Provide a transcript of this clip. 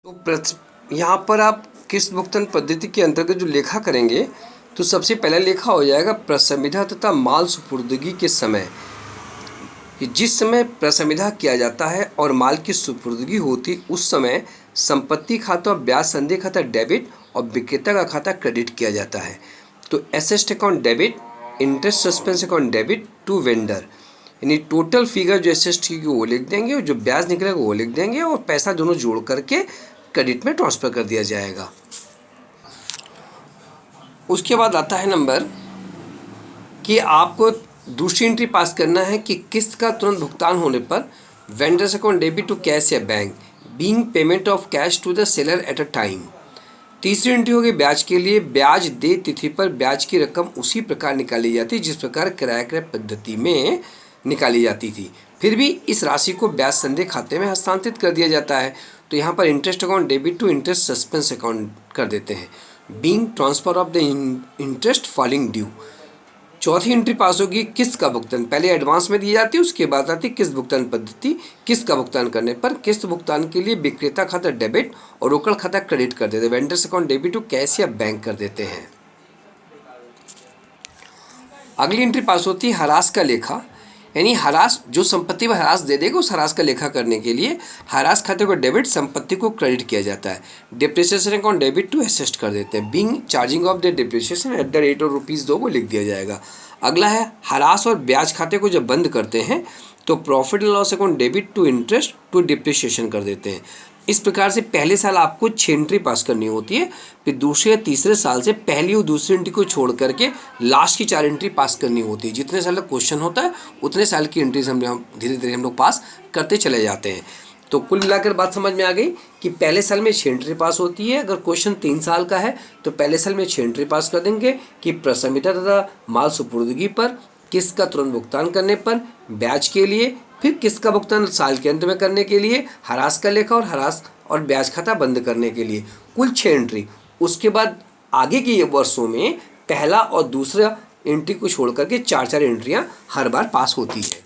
तो यहाँ पर आप किस्त भुगतान पद्धति के अंतर्गत जो लेखा करेंगे तो सबसे पहला लेखा हो जाएगा प्रशमिता तथा माल सुपुर्दगी के समय। जिस समय प्रशमिता किया जाता है और माल की सुपुर्दगी होती उस समय संपत्ति खाता और ब्याज संदेह खाता डेबिट और विक्रेता का खाता क्रेडिट किया जाता है। तो asset account debit, interest suspense account debit to vendor, यानी टोटल फिगर जो एसेस्ट की वो लिख देंगे और जो ब्याज निकलेगा वो लिख देंगे और पैसा दोनों जोड़ करके क्रेडिट में ट्रांसफ़र कर दिया जाएगा। उसके बाद आता है नंबर कि आपको दूसरी एंट्री पास करना है कि किस्त का तुरंत भुगतान होने पर vendors account debit to cash या bank being payment of cash to the seller at a time. तीसरी एंट्री होगी ब्याज के लिए, ब्याज दे तिथि पर ब्याज की रकम उसी प्रकार निकाली जाती है जिस प्रकार किराया क्रय पद्धति में निकाली जाती थी, फिर भी इस राशि को ब्याज संदेह खाते में हस्तांतरित कर दिया जाता है। तो यहाँ पर interest account debit to interest suspense account कर देते हैं being transfer of the interest falling due. चौथी एंट्री पास होगी किस्त का भुगतान, पहले एडवांस में दी जाती है उसके बाद आती किस्त भुगतान पद्धति। किस्त का भुगतान करने पर किस्त भुगतान के लिए विक्रेता खाता डेबिट और रोकड़ खाता क्रेडिट कर देते हैं, vendor's account debit to cash या बैंक कर देते हैं। अगली एंट्री पास होती है हरास का लेखा, यानी हरास जो संपत्ति पर हरास दे देगा उस हरास का लेखा करने के लिए हरास खाते को डेबिट, संपत्ति को क्रेडिट किया जाता है। Depreciation account debit to asset कर देते हैं being charging of the depreciation at the rate of ₹2 वो लिख दिया जाएगा। अगला है हरास और ब्याज खाते को जब बंद करते हैं तो profit and loss account debit to interest to depreciation कर देते हैं। इस प्रकार से पहले साल आपको 6 एंट्री पास करनी होती है, फिर दूसरे या तीसरे साल से पहली और दूसरी एंट्री को छोड़ करके लास्ट की 4 एंट्री पास करनी होती है। जितने साल का क्वेश्चन होता है उतने साल की एंट्रीज हम धीरे धीरे हम लोग पास करते चले जाते हैं। तो कुल मिलाकर बात समझ में आ गई कि पहले साल में 6 एंट्री पास होती है। अगर क्वेश्चन 3 साल का है तो पहले साल में 6 एंट्री पास कर देंगे कि प्रशमिता तथा माल सुपुर्दगी पर, किस्त का तुरंत भुगतान करने पर, ब्याज के लिए, फिर किस्त का भुगतान साल के अंत में करने के लिए, हरास का लेखा और हरास और ब्याज खाता बंद करने के लिए, कुल 6 एंट्री। उसके बाद आगे के वर्षों में पहला और दूसरा एंट्री को छोड़ करके 4 एंट्रियां हर बार पास होती है।